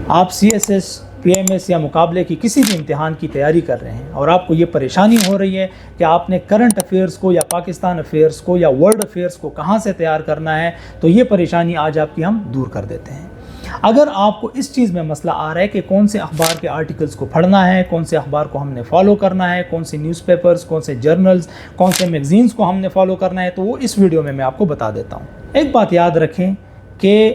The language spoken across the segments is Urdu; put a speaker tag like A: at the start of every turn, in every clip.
A: آپ CSS PMS یا مقابلے کی کسی بھی امتحان کی تیاری کر رہے ہیں اور آپ کو یہ پریشانی ہو رہی ہے کہ آپ نے کرنٹ افیئرس کو یا پاکستان افیئرس کو یا ورلڈ افیئرس کو کہاں سے تیار کرنا ہے، تو یہ پریشانی آج آپ کی ہم دور کر دیتے ہیں۔ اگر آپ کو اس چیز میں مسئلہ آ رہا ہے کہ کون سے اخبار کے آرٹیکلز کو پڑھنا ہے، کون سے اخبار کو ہم نے فالو کرنا ہے، کون سے نیوز پیپرز، کون سے جرنلز، کون سے میگزینز کو ہم نے فالو کرنا ہے، تو وہ اس ویڈیو میں آپ کو بتا دیتا ہوں۔ ایک بات یاد رکھیں کہ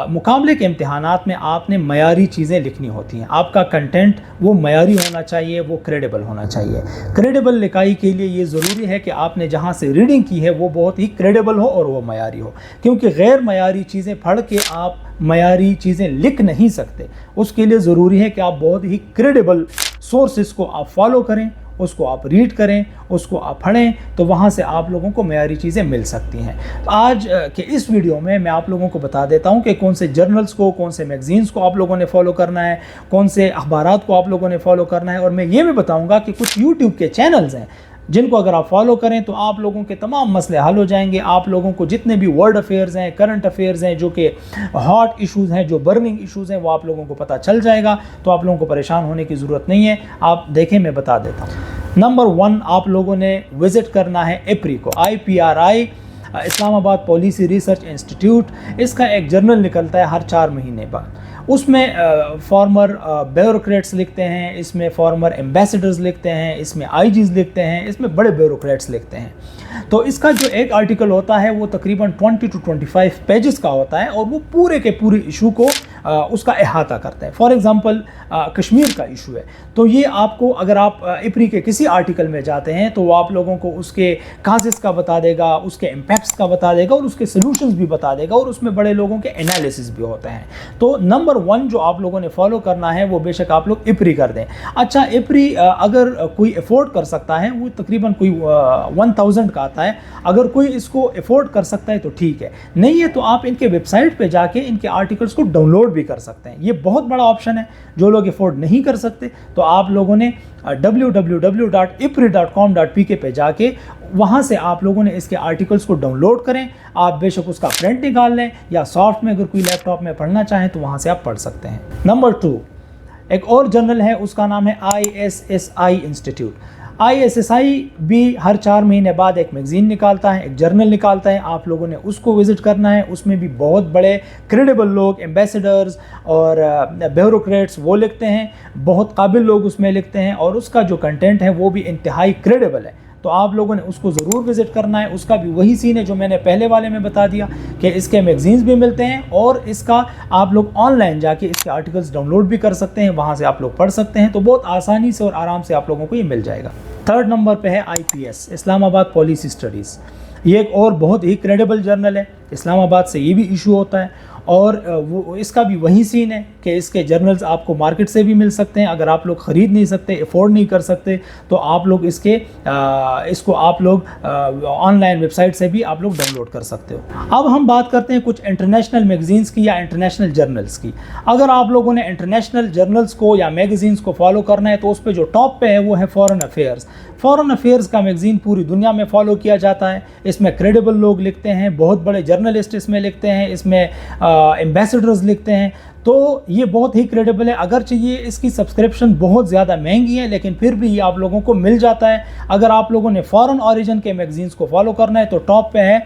A: مقابلے کے امتحانات میں آپ نے معیاری چیزیں لکھنی ہوتی ہیں۔ آپ کا کنٹینٹ وہ معیاری ہونا چاہیے، وہ کریڈیبل ہونا چاہیے۔ کریڈیبل لکھائی کے لیے یہ ضروری ہے کہ آپ نے جہاں سے ریڈنگ کی ہے وہ بہت ہی کریڈیبل ہو اور وہ معیاری ہو، کیونکہ غیر معیاری چیزیں پڑھ کے آپ معیاری چیزیں لکھ نہیں سکتے۔ اس کے لیے ضروری ہے کہ آپ بہت ہی کریڈیبل سورسز کو آپ فالو کریں، اس کو آپ ریڈ کریں، اس کو آپ پڑھیں، تو وہاں سے آپ لوگوں کو معیاری چیزیں مل سکتی ہیں۔ آج کے اس ویڈیو میں آپ لوگوں کو بتا دیتا ہوں کہ کون سے جرنلز کو، کون سے میگزینز کو آپ لوگوں نے فالو کرنا ہے، کون سے اخبارات کو آپ لوگوں نے فالو کرنا ہے، اور میں یہ بھی بتاؤں گا کہ کچھ یوٹیوب کے چینلز ہیں جن کو اگر آپ فالو کریں تو آپ لوگوں کے تمام مسئلے حل ہو جائیں گے۔ آپ لوگوں کو جتنے بھی ورلڈ افیئرز ہیں، کرنٹ افیئرز ہیں، جو کہ ہاٹ ایشوز ہیں، جو برننگ ایشوز ہیں، وہ آپ لوگوں کو پتہ چل جائے گا، تو آپ لوگوں کو پریشان ہونے کی ضرورت نہیں ہے۔ آپ دیکھیں، میں بتا دیتا ہوں۔ نمبر 1، آپ لوگوں نے وزٹ کرنا ہے ایپری کو، IPRI، اسلام آباد پالیسی ریسرچ انسٹیٹیوٹ۔ اس کا ایک جرنل نکلتا ہے ہر 4 مہینے بعد۔ اس میں فارمر بیوروکریٹس لکھتے ہیں، اس میں فارمر ایمبیسڈرز لکھتے ہیں، اس میں IGs لکھتے ہیں، اس میں بڑے بیوروکریٹس لکھتے ہیں۔ تو اس کا جو ایک آرٹیکل ہوتا ہے وہ تقریباً 20 to 25 پیجز کا ہوتا ہے، اور وہ پورے کے پورے ایشو کو اس کا احاطہ کرتا ہے۔ فار ایگزامپل کشمیر کا ایشو ہے، تو یہ آپ کو، اگر آپ ایپری کے کسی آرٹیکل میں جاتے ہیں تو وہ آپ لوگوں کو اس کے کازز کا بتا دے گا، اس کے امپیکٹس کا بتا دے گا، اور اس کے سلوشنز بھی بتا دے گا، اور اس میں بڑے لوگوں کے انالیسس بھی ہوتے ہیں۔ تو نمبر 1 جو آپ لوگوں نے فالو کرنا ہے وہ بے شک آپ لوگ ایپری کر دیں۔ اچھا، ایپری اگر کوئی افورڈ کر سکتا ہے، وہ تقریباً کوئی 1000 کا آتا ہے، اگر کوئی اس کو افورڈ کر سکتا ہے تو ٹھیک ہے، نہیں ہے تو آپ ان کے ویب سائٹ پہ جا کے ان کے آرٹیکلز کو ڈاؤن لوڈ بھی کر سکتے ہیں۔ یہ بہت بڑا آپشن ہے۔ جو لوگ افورڈ نہیں کر سکتے تو آپ لوگوں نے www.ipri.com.pk پہ جا کے وہاں سے آپ لوگوں نے اس کے آرٹیکلز کو ڈاؤن لوڈ کریں۔ آپ بے شک اس کا پرنٹ نکال لیں، یا سافٹ میں اگر کوئی لیپ ٹاپ میں پڑھنا چاہیں تو وہاں سے آپ پڑھ سکتے ہیں۔ نمبر 2، ایک اور جرنل ہے، اس کا نام ہے ISSI انسٹیٹیوٹ۔ ISSI بھی ہر 4 مہینے بعد ایک میگزین نکالتا ہے، ایک جرنل نکالتا ہے۔ آپ لوگوں نے اس کو وزٹ کرنا ہے۔ اس میں بھی بہت بڑے کریڈیبل لوگ، ایمبیسڈرز اور بیوروکریٹس وہ لکھتے ہیں، بہت قابل لوگ اس میں لکھتے ہیں، اور اس کا جو کنٹینٹ ہے وہ بھی انتہائی کریڈیبل ہے۔ تو آپ لوگوں نے اس کو ضرور وزٹ کرنا ہے۔ اس کا بھی وہی سین ہے جو میں نے پہلے والے میں بتا دیا، کہ اس کے میگزینز بھی ملتے ہیں، اور اس کا آپ لوگ آن لائن جا کے اس کے آرٹیکلز ڈاؤن لوڈ بھی کر سکتے ہیں، وہاں سے آپ لوگ پڑھ سکتے ہیں۔ تو بہت آسانی سے اور آرام سے آپ لوگوں کو یہ مل جائے گا۔ 3rd نمبر پہ ہے IPS، اسلام آباد پالیسی اسٹڈیز۔ یہ ایک اور بہت ہی کریڈیبل جرنل ہے۔ اسلام آباد سے یہ بھی ایشو ہوتا ہے، اور وہ اس کا بھی وہی سین ہے کہ اس کے جرنلز آپ کو مارکیٹ سے بھی مل سکتے ہیں۔ اگر آپ لوگ خرید نہیں سکتے، افورڈ نہیں کر سکتے، تو آپ لوگ اس کو آپ لوگ آن لائن ویب سائٹ سے بھی آپ لوگ ڈاؤن لوڈ کر سکتے ہو۔ اب ہم بات کرتے ہیں کچھ انٹرنیشنل میگزینز کی یا انٹرنیشنل جرنلز کی۔ اگر آپ لوگوں نے انٹرنیشنل جرنلز کو یا میگزینز کو فالو کرنا ہے تو اس پہ جو ٹاپ پہ ہے وہ ہے فارن افیئرز۔ فارن افیئرز کا میگزین پوری دنیا میں فالو کیا جاتا ہے۔ اس میں کریڈیبل لوگ لکھتے ہیں، بہت بڑے جرنلسٹ اس میں لکھتے ہیں، اس میں ایمبیسڈرز لکھتے ہیں، تو یہ بہت ہی کریڈیبل ہے۔ اگرچہ یہ اس کی سبسکرپشن بہت زیادہ مہنگی ہے، لیکن پھر بھی یہ آپ لوگوں کو مل جاتا ہے۔ اگر آپ لوگوں نے فارن اوریجن کے میگزینز کو فالو کرنا ہے تو ٹاپ پہ ہے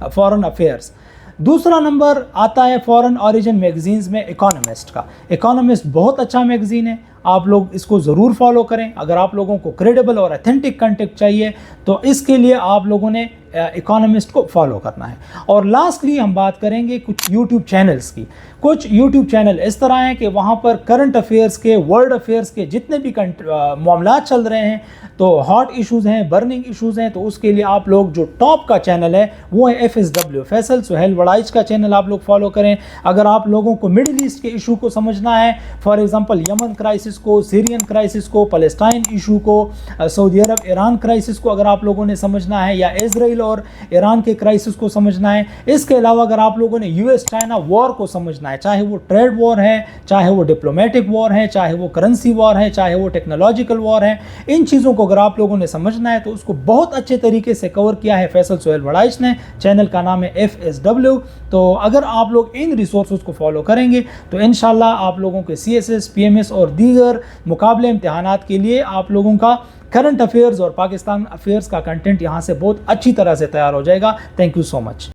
A: فارن افیئرز۔ دوسرا نمبر آتا ہے فارن اوریجن میگزینز میں اکانومسٹ کا۔ اکانومسٹ بہت اچھا میگزین ہے، آپ لوگ اس کو ضرور فالو کریں۔ اگر آپ لوگوں کو کریڈیبل اور اتھینٹک کنٹینٹ چاہیے تو اس کے لیے آپ لوگوں نے اکانومسٹ کو فالو کرنا ہے۔ اور لاسٹلی ہم بات کریں گے کچھ یوٹیوب چینلز کی۔ کچھ یوٹیوب چینل اس طرح ہیں کہ وہاں پر کرنٹ افیئرز کے، ورلڈ افیئرز کے جتنے بھی معاملات چل رہے ہیں، تو ہاٹ ایشوز ہیں، برننگ ایشوز ہیں، تو اس کے لیے آپ لوگ جو ٹاپ کا چینل ہے وہ ہے FSW، فیصل سہیل وڑائچ کا چینل آپ لوگ فالو کریں۔ اگر آپ لوگوں کو مڈل ایسٹ کے ایشو کو سمجھنا ہے، for example Yemen crisis crisis کو, سیرین کرائسس کو, فلسطین ایشو کو, سعودی عرب ایران کرائسس کو اگر آپ لوگوں نے سمجھنا ہے, یا اسرائیل اور ایران کے کرائسس کو سمجھنا ہے. اس کے علاوہ اگر آپ لوگوں نے یو ایس چائنا وار کو سمجھنا ہے, چاہے وہ ٹریڈ وار ہے, چاہے وہ ڈپلومیٹک وار ہے, چاہے وہ کرنسی وار ہے, چاہے وہ ٹیکنالوجیکل وار ہے, ان چیزوں کو اگر آپ لوگوں نے سمجھنا ہے تو اس کو بہت اچھے طریقے سے کور کیا ہے فیصل سہیل وڑائچ نے. چینل کا نام ہے FSW. تو اگر آپ لوگ ان ریسورسز کو فالو کریں گے تو انشاءاللہ آپ لوگوں کے CSS, PMS اور دیگر مقابلے امتحانات کے لیے آپ لوگوں کا کرنٹ افیئرز اور پاکستان افیئرز کا کنٹینٹ یہاں سے بہت اچھی طرح سے تیار ہو جائے گا. Thank you so much.